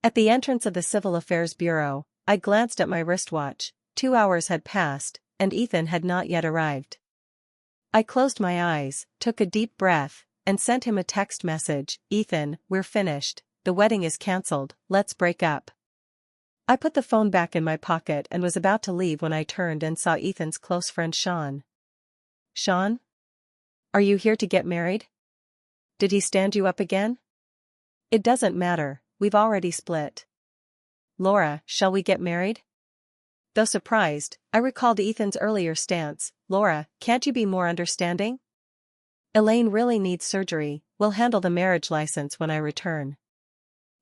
At the entrance of the Civil Affairs Bureau, I glanced at my wristwatch. 2 hours had passed, and Ethan had not yet arrived. I closed my eyes, took a deep breath, and sent him a text message. Ethan, we're finished, the wedding is cancelled, let's break up. I put the phone back in my pocket and was about to leave when I turned and saw Ethan's close friend Shawn. Shawn? Are you here to get married? Did he stand you up again? It doesn't matter, we've already split. Lora, shall we get married? Though surprised, I recalled Ethan's earlier stance. Lora, can't you be more understanding? Elaine really needs surgery, we'll handle the marriage license when I return.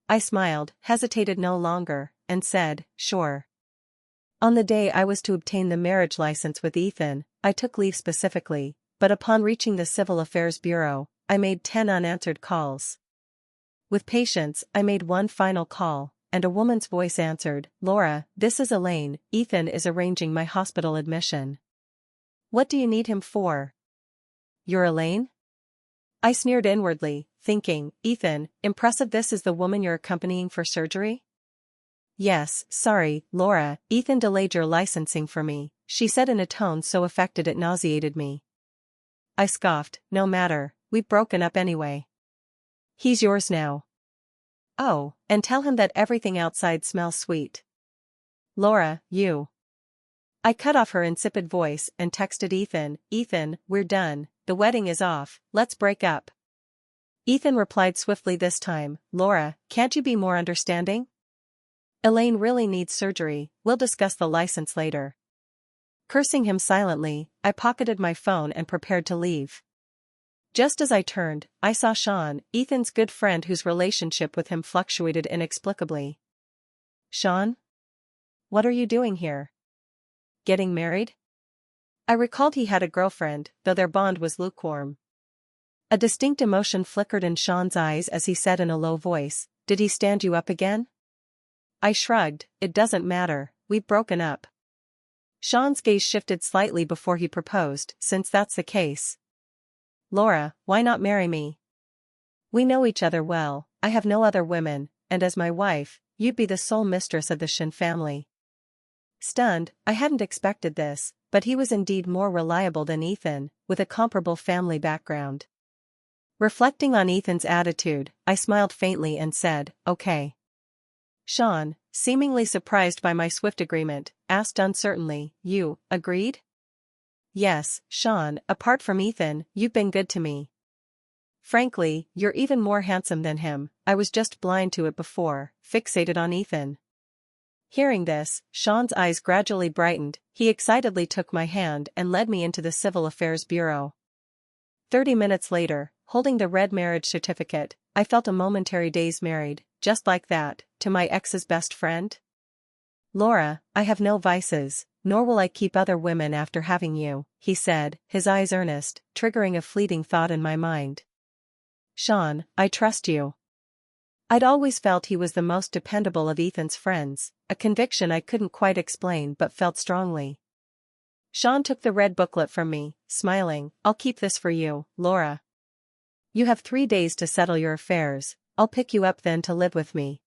I smiled, hesitated no longer, and said, sure. On the day I was to obtain the marriage license with Ethan, I took leave specifically, but upon reaching the Civil Affairs Bureau, I made 10 unanswered calls. With patience, I made one final call, and a woman's voice answered, Lora, this is Elaine, Ethan is arranging my hospital admission. What do you need him for? You're Elaine? I sneered inwardly, thinking, Ethan, impressive, this is the woman you're accompanying for surgery? Yes, sorry, Lora, Ethan delayed your licensing for me, she said in a tone so affected it nauseated me. I scoffed, no matter, we've broken up anyway. He's yours now. Oh, and tell him that everything outside smells sweet. Lora, you. I cut off her insipid voice and texted Ethan, Ethan, we're done, the wedding is off, let's break up. Ethan replied swiftly this time, Lora, can't you be more understanding? Elaine really needs surgery, we'll discuss the license later. Cursing him silently, I pocketed my phone and prepared to leave. Just as I turned, I saw Shawn, Ethan's good friend whose relationship with him fluctuated inexplicably. Shawn? What are you doing here? Getting married? I recalled he had a girlfriend, though their bond was lukewarm. A distinct emotion flickered in Shawn's eyes as he said in a low voice, did he stand you up again? I shrugged, it doesn't matter, we've broken up. Shawn's gaze shifted slightly before he proposed, since that's the case. Lora, why not marry me? We know each other well, I have no other women, and as my wife, you'd be the sole mistress of the Shawn family. Stunned, I hadn't expected this, but he was indeed more reliable than Ethan, with a comparable family background. Reflecting on Ethan's attitude, I smiled faintly and said, okay. Shawn, seemingly surprised by my swift agreement, asked uncertainly, you, agreed? Yes, Shawn, apart from Ethan, you've been good to me. Frankly, you're even more handsome than him, I was just blind to it before, fixated on Ethan. Hearing this, Shawn's eyes gradually brightened, he excitedly took my hand and led me into the Civil Affairs Bureau. 30 minutes later, holding the red marriage certificate, I felt a momentary daze married, just like that, to my ex's best friend. Lora, I have no vices, nor will I keep other women after having you, he said, his eyes earnest, triggering a fleeting thought in my mind. Shawn, I trust you. I'd always felt he was the most dependable of Ethan's friends, a conviction I couldn't quite explain but felt strongly. Shawn took the red booklet from me, smiling, I'll keep this for you, Lora. You have 3 days to settle your affairs, I'll pick you up then to live with me.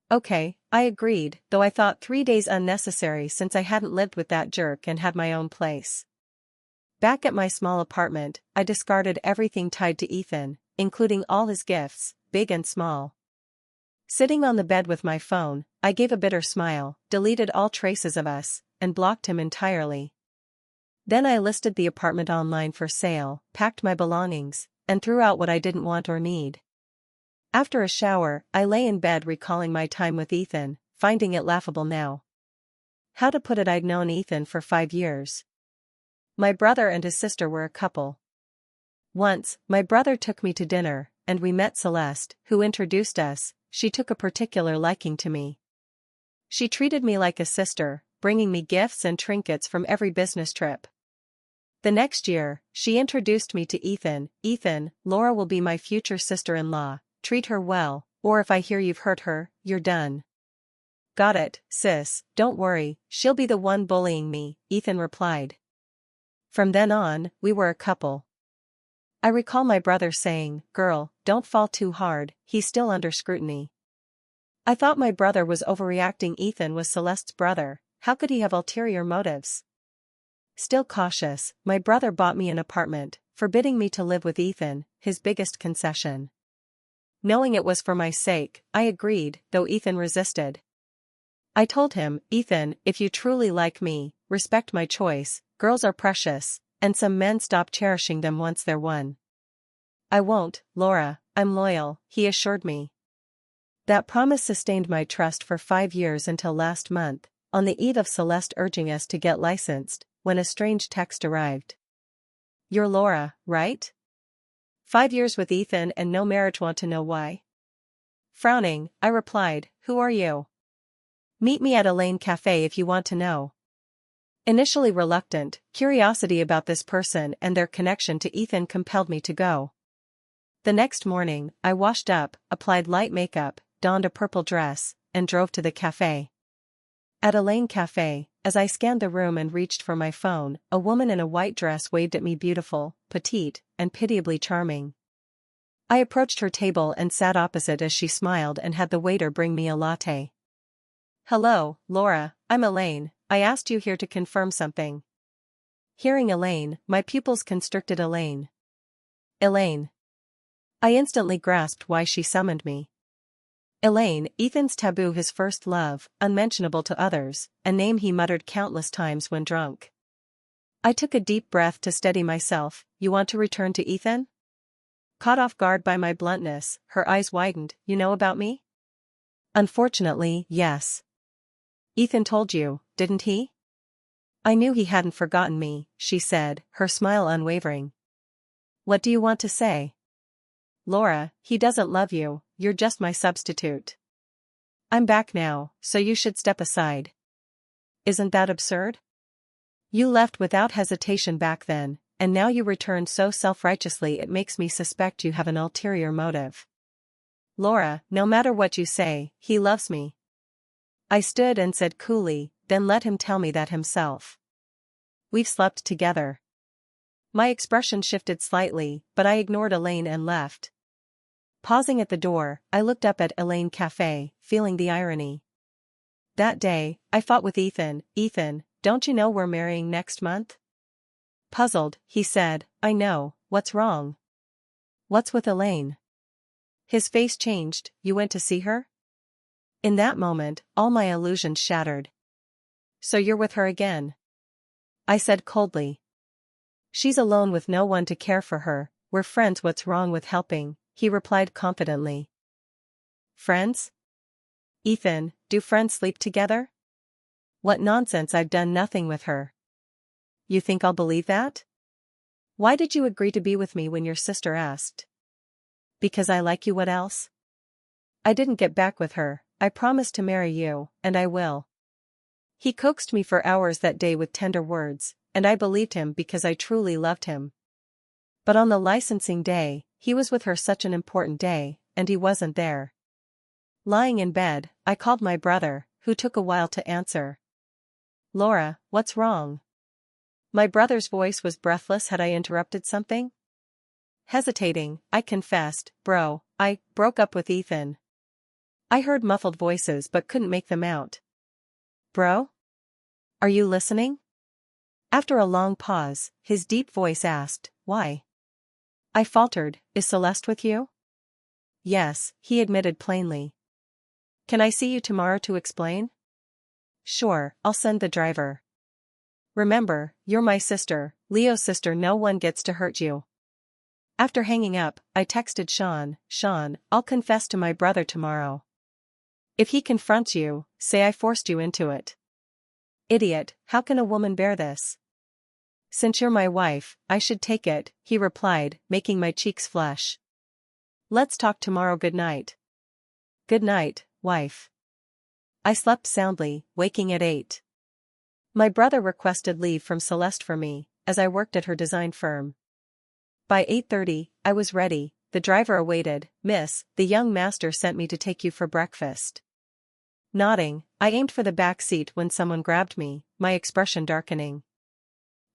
Okay, I agreed, though I thought 3 days unnecessary since I hadn't lived with that jerk and had my own place. Back at my small apartment, I discarded everything tied to Ethan, including all his gifts, big and small. Sitting on the bed with my phone, I gave a bitter smile, deleted all traces of us, and blocked him entirely. Then I listed the apartment online for sale, packed my belongings, and threw out what I didn't want or need. After a shower, I lay in bed recalling my time with Ethan, finding it laughable now. How to put it, I'd known Ethan for 5 years. My brother and his sister were a couple. Once, my brother took me to dinner, and we met Celeste, who introduced us. She took a particular liking to me. She treated me like a sister, bringing me gifts and trinkets from every business trip. The next year, she introduced me to Ethan. Ethan, Lora will be my future sister-in-law, treat her well, or if I hear you've hurt her, you're done. Got it, sis, don't worry, she'll be the one bullying me, Ethan replied. From then on, we were a couple. I recall my brother saying, girl, don't fall too hard, he's still under scrutiny. I thought my brother was overreacting. Ethan was Celeste's brother, how could he have ulterior motives? Still cautious, my brother bought me an apartment, forbidding me to live with Ethan, his biggest concession. Knowing it was for my sake, I agreed, though Ethan resisted. I told him, Ethan, if you truly like me, respect my choice, girls are precious, and some men stop cherishing them once they're won. I won't, Lora, I'm loyal, he assured me. That promise sustained my trust for 5 years until last month, on the eve of Celeste urging us to get licensed, when a strange text arrived. You're Lora, right? 5 years with Ethan and no marriage, want to know why? Frowning, I replied, who are you? Meet me at Elaine Cafe if you want to know. Initially reluctant, curiosity about this person and their connection to Ethan compelled me to go. The next morning, I washed up, applied light makeup, donned a purple dress, and drove to the cafe. At Elaine Cafe, as I scanned the room and reached for my phone, a woman in a white dress waved at me, beautiful, petite, and pitiably charming. I approached her table and sat opposite as she smiled and had the waiter bring me a latte. Hello, Lora, I'm Elaine, I asked you here to confirm something. Hearing Elaine, my pupils constricted. Elaine. Elaine. I instantly grasped why she summoned me. Elaine, Ethan's taboo, his first love, unmentionable to others, a name he muttered countless times when drunk. I took a deep breath to steady myself. You want to return to Ethan? Caught off guard by my bluntness, her eyes widened. You know about me? Unfortunately, yes. Ethan told you, didn't he? I knew he hadn't forgotten me, she said, her smile unwavering. What do you want to say? Lora, he doesn't love you, you're just my substitute. I'm back now, so you should step aside. Isn't that absurd? You left without hesitation back then, and now you return so self-righteously it makes me suspect you have an ulterior motive. Lora, no matter what you say, he loves me. I stood and said coolly, then let him tell me that himself. We've slept together. My expression shifted slightly, but I ignored Elaine and left. Pausing at the door, I looked up at Elaine Cafe, feeling the irony. That day, I fought with Ethan. Ethan, don't you know we're marrying next month? Puzzled, he said, I know, what's wrong? What's with Elaine? His face changed. You went to see her? In that moment, all my illusions shattered. So you're with her again? I said coldly. She's alone with no one to care for her. We're friends. What's wrong with helping? He replied confidently. Friends? Ethan, do friends sleep together? What nonsense, I've done nothing with her. You think I'll believe that? Why did you agree to be with me when your sister asked? Because I like you. What else? I didn't get back with her. I promised to marry you, and I will. He coaxed me for hours that day with tender words, and I believed him because I truly loved him. But on the licensing day, he was with her, such an important day, and he wasn't there. Lying in bed, I called my brother, who took a while to answer. Lora, what's wrong? My brother's voice was breathless. Had I interrupted something? Hesitating, I confessed, Bro, I broke up with Ethan. I heard muffled voices but couldn't make them out. Bro? Are you listening? After a long pause, his deep voice asked, Why? I faltered, Is Celeste with you? Yes, he admitted plainly. Can I see you tomorrow to explain? Sure, I'll send the driver. Remember, you're my sister, Leo's sister. No one gets to hurt you. After hanging up, I texted Shawn, Shawn, I'll confess to my brother tomorrow. If he confronts you, say I forced you into it. Idiot, how can a woman bear this? Since you're my wife, I should take it, he replied, making my cheeks flush. Let's talk tomorrow. Good night. Good night, wife. I slept soundly, waking at 8. My brother requested leave from Celeste for me, as I worked at her design firm. By 8:30, I was ready. The driver awaited. Miss, the young master sent me to take you for breakfast. Nodding, I aimed for the back seat when someone grabbed me, my expression darkening.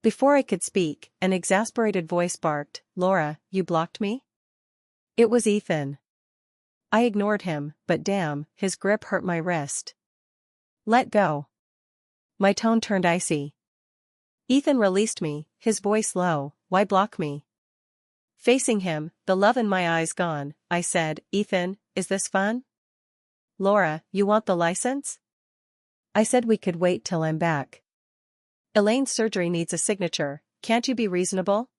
Before I could speak, an exasperated voice barked, Lora, you blocked me? It was Ethan. I ignored him, but damn, his grip hurt my wrist. Let go. My tone turned icy. Ethan released me, his voice low, why block me? Facing him, the love in my eyes gone, I said, Ethan, is this fun? Lora, you want the license? I said we could wait till I'm back. Elaine's surgery needs a signature, can't you be reasonable?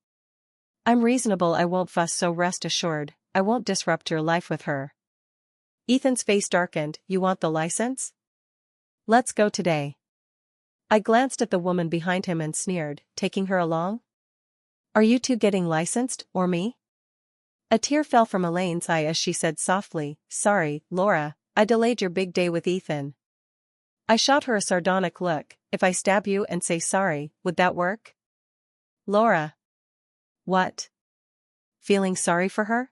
I'm reasonable, I won't fuss, so rest assured, I won't disrupt your life with her. Ethan's face darkened, you want the license? Let's go today. I glanced at the woman behind him and sneered, taking her along? Are you two getting licensed, or me? A tear fell from Elaine's eye as she said softly, sorry, Lora, I delayed your big day with Ethan. I shot her a sardonic look, if I stab you and say sorry, would that work? Lora. What? Feeling sorry for her?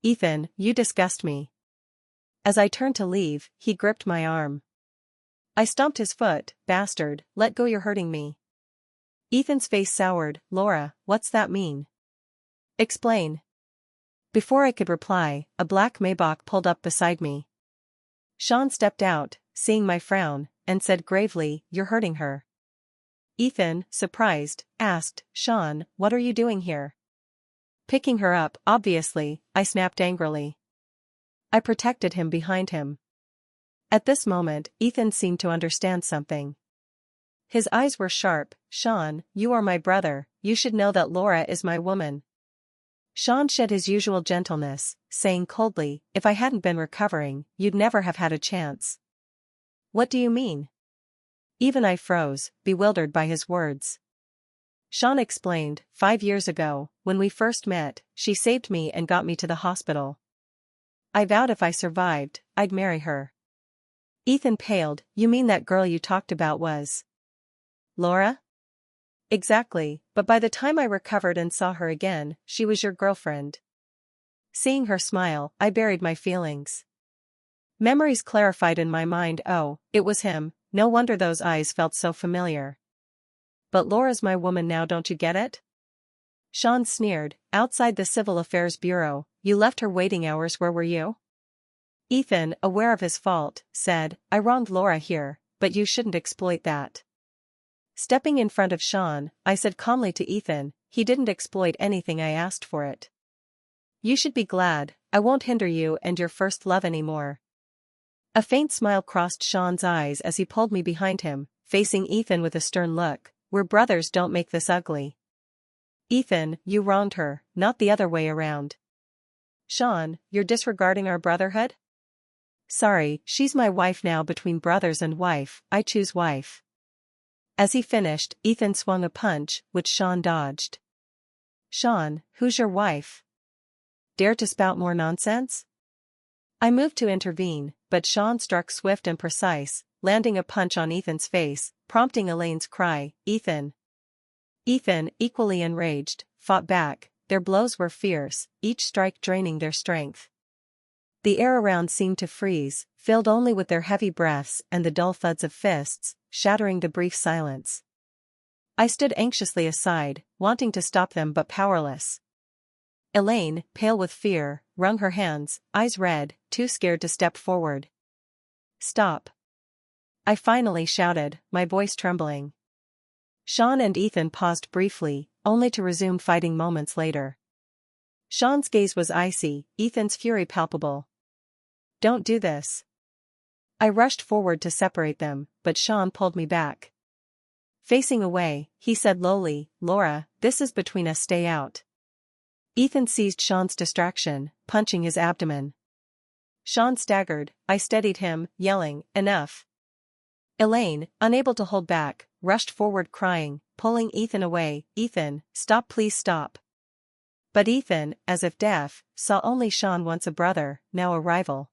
Ethan, you disgust me. As I turned to leave, he gripped my arm. I stomped his foot, bastard, let go, you're hurting me. Ethan's face soured, Lora, what's that mean? Explain. Before I could reply, a black Maybach pulled up beside me. Shawn stepped out, seeing my frown, and said gravely, you're hurting her. Ethan, surprised, asked, Shawn, what are you doing here? Picking her up, obviously, I snapped angrily. I protected him behind him. At this moment, Ethan seemed to understand something. His eyes were sharp, Shawn, you are my brother, you should know that Lora is my woman. Shawn shed his usual gentleness, saying coldly, if I hadn't been recovering, you'd never have had a chance. What do you mean? Even I froze, bewildered by his words. Shawn explained, 5 years ago, when we first met, she saved me and got me to the hospital. I vowed if I survived, I'd marry her. Ethan paled, you mean that girl you talked about was Lora? Exactly, but by the time I recovered and saw her again, she was your girlfriend. Seeing her smile, I buried my feelings. Memories clarified in my mind, oh, it was him, no wonder those eyes felt so familiar. But Lora's my woman now, don't you get it? Shawn sneered, outside the Civil Affairs Bureau, you left her waiting hours, where were you? Ethan, aware of his fault, said, I wronged Lora here, but you shouldn't exploit that. Stepping in front of Shawn, I said calmly to Ethan, he didn't exploit anything, I asked for it. You should be glad, I won't hinder you and your first love anymore. A faint smile crossed Shawn's eyes as he pulled me behind him, facing Ethan with a stern look, we're brothers, don't make this ugly. Ethan, you wronged her, not the other way around. Shawn, you're disregarding our brotherhood? Sorry, she's my wife now, between brothers and wife, I choose wife. As he finished, Ethan swung a punch, which Shawn dodged. Shawn, who's your wife? Dare to spout more nonsense? I moved to intervene, but Shawn struck swift and precise, landing a punch on Ethan's face, prompting Elaine's cry, Ethan. Ethan, equally enraged, fought back, their blows were fierce, each strike draining their strength. The air around seemed to freeze, filled only with their heavy breaths and the dull thuds of fists, shattering the brief silence. I stood anxiously aside, wanting to stop them but powerless. Elaine, pale with fear, wrung her hands, eyes red, too scared to step forward. Stop. I finally shouted, my voice trembling. Shawn and Ethan paused briefly, only to resume fighting moments later. Shawn's gaze was icy, Ethan's fury palpable. Don't do this. I rushed forward to separate them, but Shawn pulled me back. Facing away, he said lowly, Lora, this is between us, stay out. Ethan seized Shawn's distraction, punching his abdomen. Shawn staggered, I steadied him, yelling, enough. Elaine, unable to hold back, rushed forward crying, pulling Ethan away, Ethan, stop, please stop. But Ethan, as if deaf, saw only Shawn, once a brother, now a rival.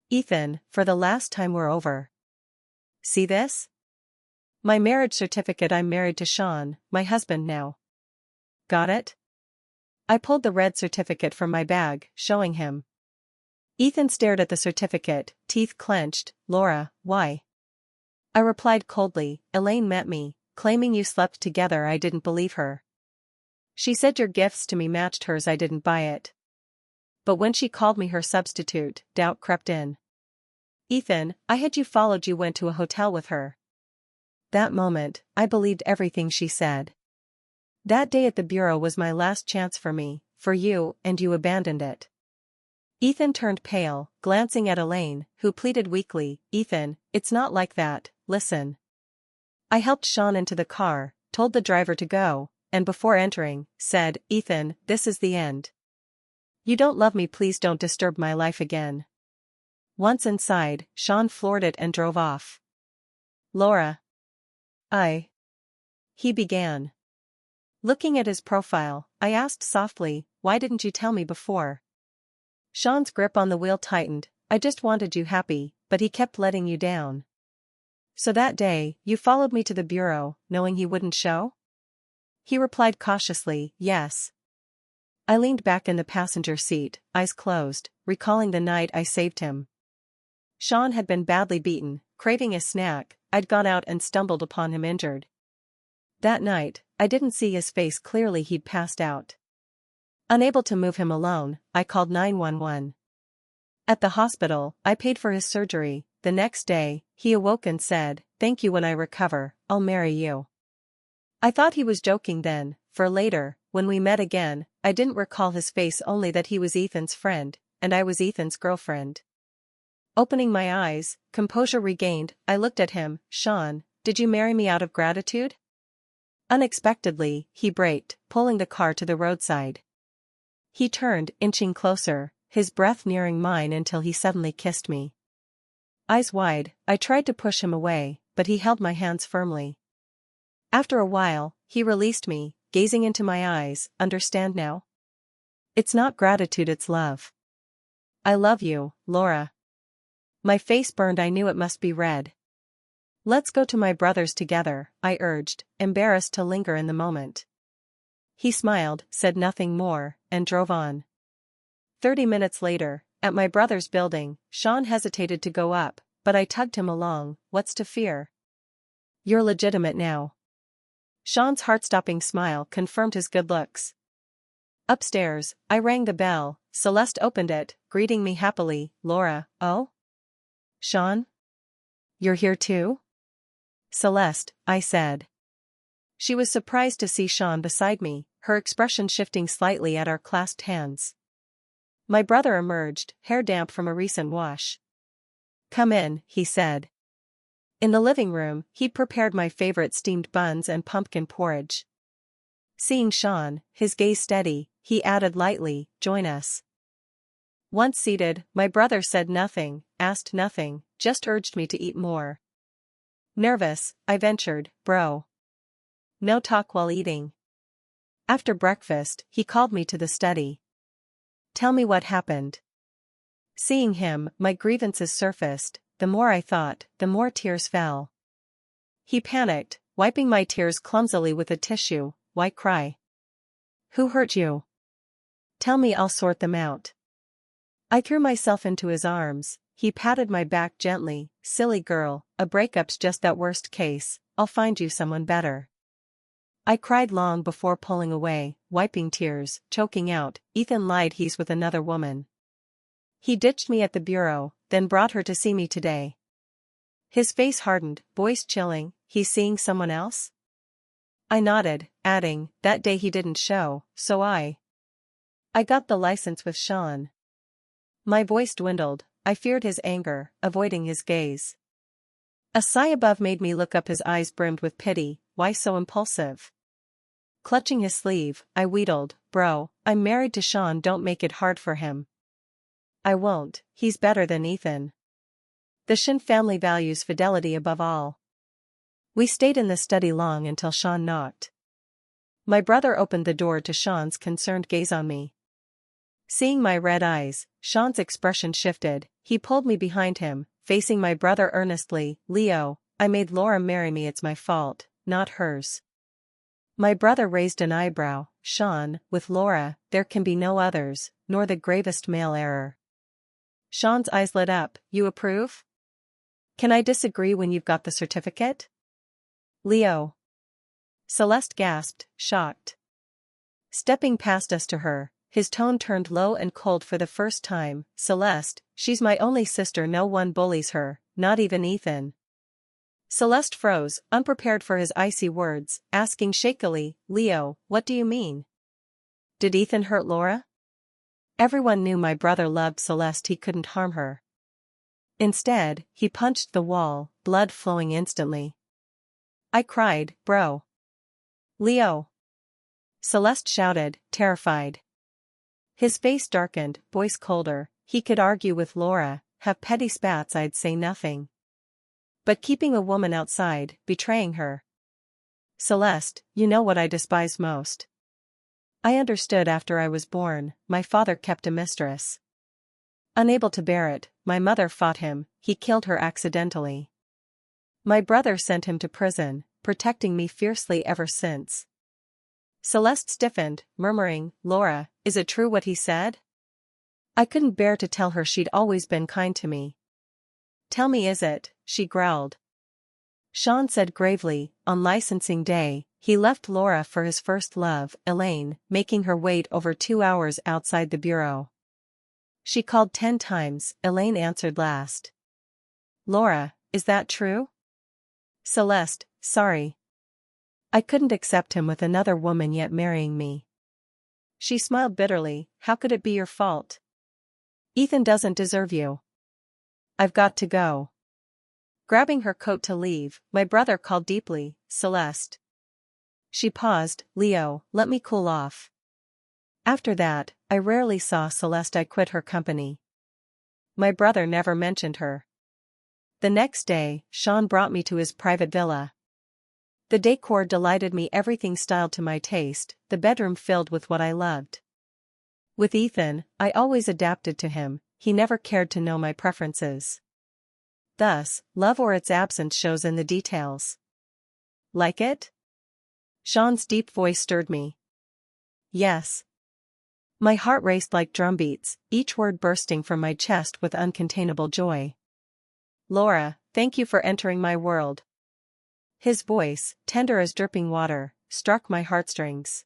Ethan, for the last time, we're over. See this? My marriage certificate, I'm married to Shawn, my husband now. Got it? I pulled the red certificate from my bag, showing him. Ethan stared at the certificate, teeth clenched, Lora, why? I replied coldly, Elaine met me, claiming you slept together, I didn't believe her. She said your gifts to me matched hers, I didn't buy it. but when she called me her substitute, doubt crept in. Ethan, I had you followed you went to a hotel with her. That moment, I believed everything she said. That day at the bureau was my last chance for me, for you, and you abandoned it. Ethan turned pale, glancing at Elaine, who pleaded weakly, Ethan, it's not like that, listen. I helped Shawn into the car, told the driver to go, and before entering, said, Ethan, this is the end. You don't love me, please don't disturb my life again. Once inside, Shawn floored it and drove off. Lora. He began. Looking at his profile, I asked softly, why didn't you tell me before? Shawn's grip on the wheel tightened, I just wanted you happy, but he kept letting you down. So that day, you followed me to the bureau, knowing he wouldn't show? He replied cautiously, yes. I leaned back in the passenger seat, eyes closed, recalling the night I saved him. Shawn had been badly beaten, craving a snack. I'd gone out and stumbled upon him injured. That night, I didn't see his face clearly, he'd passed out. Unable to move him alone, I called 911. At the hospital, I paid for his surgery. The next day, he awoke and said, thank you, when I recover, I'll marry you. I thought he was joking then, for later, when we met again, I didn't recall his face, only that he was Ethan's friend, and I was Ethan's girlfriend. Opening my eyes, composure regained, I looked at him, Shawn, did you marry me out of gratitude? Unexpectedly, he braked, pulling the car to the roadside. He turned, inching closer, his breath nearing mine until he suddenly kissed me. Eyes wide, I tried to push him away, but he held my hands firmly. After a while, he released me, gazing into my eyes, understand now? It's not gratitude, it's love. I love you, Lora. My face burned, I knew it must be red. Let's go to my brother's together, I urged, embarrassed to linger in the moment. He smiled, said nothing more, and drove on. 30 minutes later, at my brother's building, Shawn hesitated to go up, but I tugged him along, what's to fear? You're legitimate now. Shawn's heart-stopping smile confirmed his good looks. Upstairs, I rang the bell, Celeste opened it, greeting me happily, Lora, oh? Shawn? You're here too? Celeste, I said. She was surprised to see Shawn beside me, her expression shifting slightly at our clasped hands. My brother emerged, hair damp from a recent wash. Come in, he said. In the living room, he'd prepared my favorite steamed buns and pumpkin porridge. Seeing Shawn, his gaze steady, he added lightly, join us. Once seated, my brother said nothing, asked nothing, just urged me to eat more. Nervous, I ventured, bro. No talk while eating. After breakfast, he called me to the study. Tell me what happened. Seeing him, my grievances surfaced, the more I thought, the more tears fell. He panicked, wiping my tears clumsily with a tissue, why cry? Who hurt you? Tell me, I'll sort them out. I threw myself into his arms, he patted my back gently, silly girl, a breakup's just that worst case, I'll find you someone better. I cried long before pulling away, wiping tears, choking out, Ethan lied, he's with another woman. He ditched me at the bureau, then brought her to see me today. His face hardened, voice chilling, he's seeing someone else? I nodded, adding, that day he didn't show, so I got the license with Shawn. My voice dwindled, I feared his anger, avoiding his gaze. A sigh above made me look up, his eyes brimmed with pity, why so impulsive? Clutching his sleeve, I wheedled, bro, I'm married to Shawn, don't make it hard for him. I won't, he's better than Ethan. The Shin family values fidelity above all. We stayed in the study long until Shawn knocked. My brother opened the door to Shawn's concerned gaze on me. Seeing my red eyes, Shawn's expression shifted, he pulled me behind him, facing my brother earnestly, Leo, I made Lora marry me, it's my fault, not hers. My brother raised an eyebrow, Shawn, with Lora, there can be no others, nor the gravest male error. Shawn's eyes lit up, you approve? Can I disagree when you've got the certificate? Leo. Celeste gasped, shocked. Stepping past us to her, his tone turned low and cold for the first time. Celeste, she's my only sister, no one bullies her, not even Ethan. Celeste froze, unprepared for his icy words, asking shakily, Leo, what do you mean? Did Ethan hurt Lora? Everyone knew my brother loved Celeste, he couldn't harm her. Instead, he punched the wall, blood flowing instantly. I cried, bro. Leo! Celeste shouted, terrified. His face darkened, voice colder. He could argue with Lora, have petty spats, I'd say nothing. But keeping a woman outside, betraying her. Celeste, you know what I despise most. I understood after I was born, my father kept a mistress. Unable to bear it, my mother fought him, he killed her accidentally. My brother sent him to prison, protecting me fiercely ever since. Celeste stiffened, murmuring, Lora, is it true what he said? I couldn't bear to tell her she'd always been kind to me. Tell me, is it? She growled. Shawn said gravely, on licensing day, he left Lora for his first love, Elaine, making her wait over 2 hours outside the bureau. She called 10 times, Elaine answered last. Lora, is that true? Celeste, sorry. I couldn't accept him with another woman yet marrying me. She smiled bitterly, how could it be your fault? Ethan doesn't deserve you. I've got to go. Grabbing her coat to leave, my brother called deeply, Celeste. She paused, Leo, let me cool off. After that, I rarely saw Celeste. I quit her company. My brother never mentioned her. The next day, Shawn brought me to his private villa. The decor delighted me, everything styled to my taste, the bedroom filled with what I loved. With Ethan, I always adapted to him, he never cared to know my preferences. Thus, love or its absence shows in the details. Like it? Shawn's deep voice stirred me. Yes. My heart raced like drumbeats, each word bursting from my chest with uncontainable joy. Lora, thank you for entering my world. His voice, tender as dripping water, struck my heartstrings.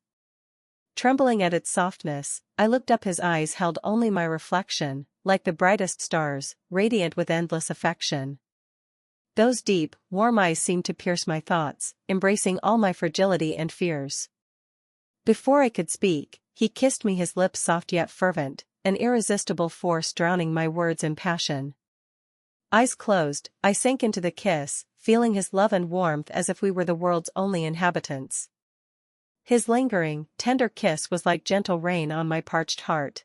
Trembling at its softness, I looked up. His eyes held only my reflection, like the brightest stars, radiant with endless affection. Those deep, warm eyes seemed to pierce my thoughts, embracing all my fragility and fears. Before I could speak, he kissed me, his lips soft yet fervent, an irresistible force drowning my words in passion. Eyes closed, I sank into the kiss, feeling his love and warmth as if we were the world's only inhabitants. His lingering, tender kiss was like gentle rain on my parched heart.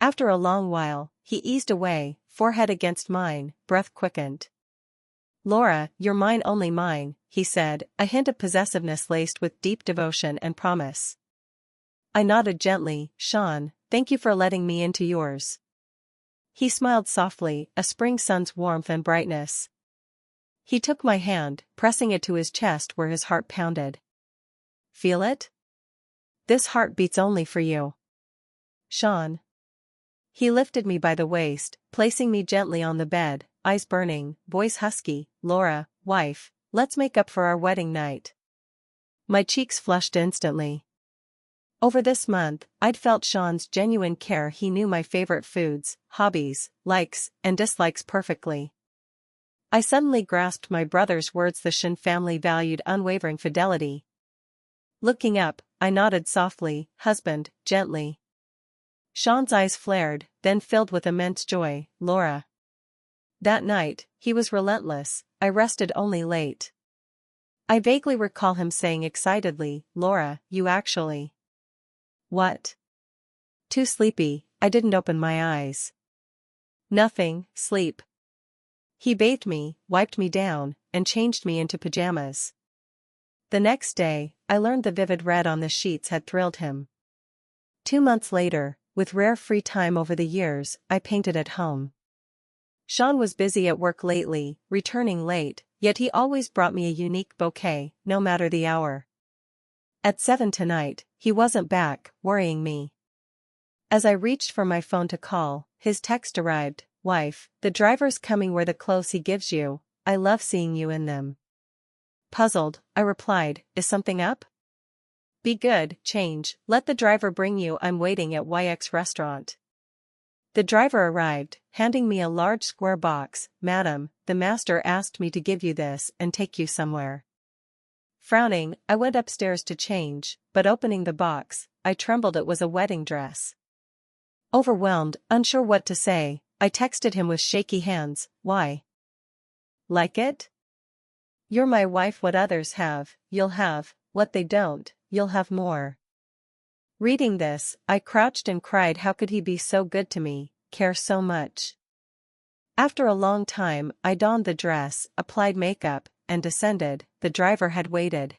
After a long while, he eased away, forehead against mine, breath quickened. Lora, you're mine, only mine, he said, a hint of possessiveness laced with deep devotion and promise. I nodded gently, Shawn, thank you for letting me into yours. He smiled softly, a spring sun's warmth and brightness. He took my hand, pressing it to his chest where his heart pounded. Feel it? This heart beats only for you. Shawn. He lifted me by the waist, placing me gently on the bed, eyes burning, voice husky, Lora, wife, let's make up for our wedding night. My cheeks flushed instantly. Over this month, I'd felt Shawn's genuine care. He knew my favorite foods, hobbies, likes, and dislikes perfectly. I suddenly grasped my brother's words. The Shawn family valued unwavering fidelity. Looking up, I nodded softly, husband, gently. Shawn's eyes flared, then filled with immense joy, Lora. That night, he was relentless, I rested only late. I vaguely recall him saying excitedly, Lora, you actually. What? Too sleepy, I didn't open my eyes. Nothing, sleep. He bathed me, wiped me down, and changed me into pajamas. The next day, I learned the vivid red on the sheets had thrilled him. 2 months later, with rare free time over the years, I painted at home. Shawn was busy at work lately, returning late, yet he always brought me a unique bouquet, no matter the hour. At 7 tonight, he wasn't back, worrying me. As I reached for my phone to call, his text arrived, wife, the driver's coming. Wear the clothes he gives you, I love seeing you in them. Puzzled, I replied, is something up? Be good, change, let the driver bring you. I'm waiting at YX restaurant. The driver arrived, handing me a large square box. Madam, the master asked me to give you this and take you somewhere. Frowning, I went upstairs to change, but opening the box, I trembled. It was a wedding dress. Overwhelmed, unsure what to say, I texted him with shaky hands, why? Like it? You're my wife. What others have, you'll have, what they don't, you'll have more. Reading this, I crouched and cried. How could he be so good to me, care so much? After a long time, I donned the dress, applied makeup, and descended. The driver had waited.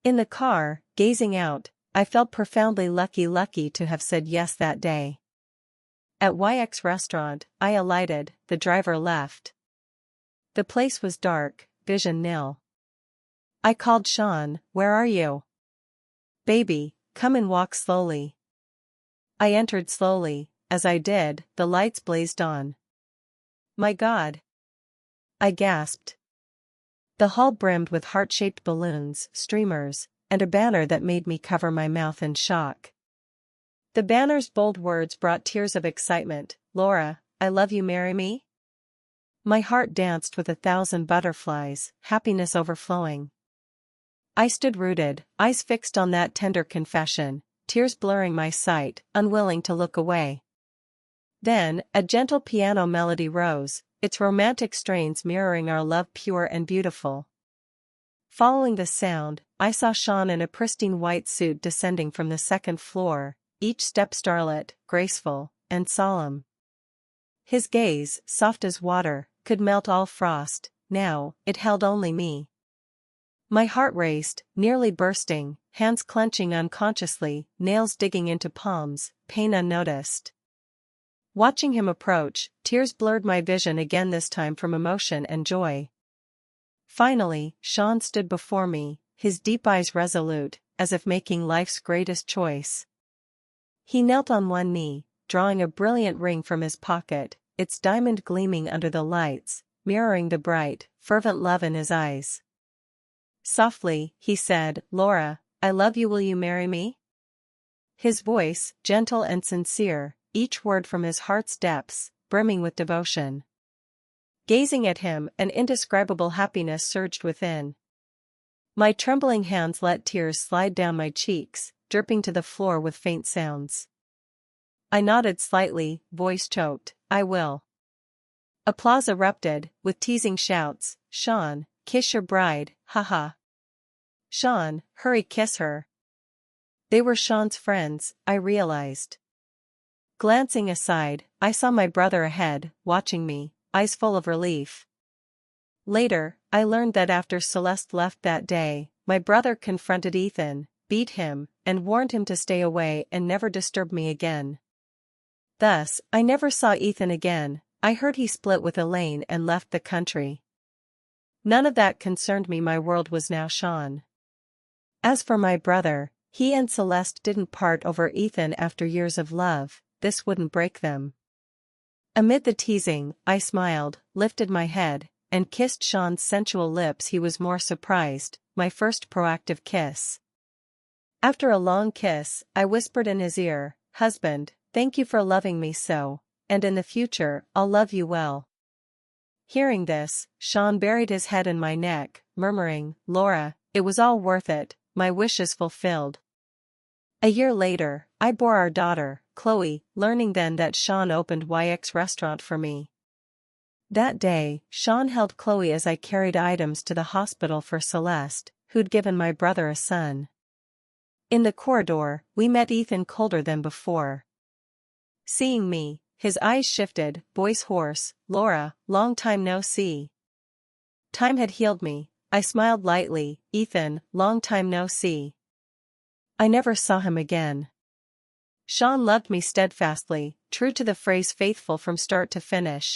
In the car, gazing out, I felt profoundly lucky to have said yes that day. At YX restaurant, I alighted, the driver left. The place was dark, vision nil. I called Shawn, where are you? Baby, come and walk slowly. I entered slowly. As I did, the lights blazed on. My God! I gasped. The hall brimmed with heart-shaped balloons, streamers, and a banner that made me cover my mouth in shock. The banner's bold words brought tears of excitement. Lora, I love you, marry me? My heart danced with 1,000 butterflies, happiness overflowing. I stood rooted, eyes fixed on that tender confession, tears blurring my sight, unwilling to look away. Then, a gentle piano melody rose, its romantic strains mirroring our love pure and beautiful. Following the sound, I saw Shawn in a pristine white suit descending from the second floor, each step starlit, graceful, and solemn. His gaze, soft as water, could melt all frost. Now, it held only me. My heart raced, nearly bursting, hands clenching unconsciously, nails digging into palms, pain unnoticed. Watching him approach, tears blurred my vision again, this time from emotion and joy. Finally, Shawn stood before me, his deep eyes resolute, as if making life's greatest choice. He knelt on one knee, drawing a brilliant ring from his pocket, its diamond gleaming under the lights, mirroring the bright, fervent love in his eyes. Softly, he said, Lora, I love you. Will you marry me? His voice, gentle and sincere, each word from his heart's depths, brimming with devotion. Gazing at him, an indescribable happiness surged within. My trembling hands let tears slide down my cheeks, dripping to the floor with faint sounds. I nodded slightly, voice choked, I will. Applause erupted, with teasing shouts, Shawn, kiss your bride, haha. Shawn, hurry, kiss her. They were Shawn's friends, I realized. Glancing aside, I saw my brother ahead, watching me, eyes full of relief. Later, I learned that after Celeste left that day, my brother confronted Ethan, beat him, and warned him to stay away and never disturb me again. Thus, I never saw Ethan again. I heard he split with Elaine and left the country. None of that concerned me. My world was now Shawn. As for my brother, he and Celeste didn't part over Ethan after years of love. This wouldn't break them. Amid the teasing, I smiled, lifted my head, and kissed Shawn's sensual lips. He was more surprised, my first proactive kiss. After a long kiss, I whispered in his ear, Husband, thank you for loving me so, and in the future, I'll love you well. Hearing this, Shawn buried his head in my neck, murmuring, Lora, it was all worth it, my wishes fulfilled. A year later, I bore our daughter, Chloe, learning then that Shawn opened YX restaurant for me. That day, Shawn held Chloe as I carried items to the hospital for Celeste, who'd given my brother a son. In the corridor, we met Ethan, colder than before. Seeing me, his eyes shifted, voice hoarse, Lora, long time no see. Time had healed me. I smiled lightly, Ethan, long time no see. I never saw him again. Shawn loved me steadfastly, true to the phrase, faithful from start to finish.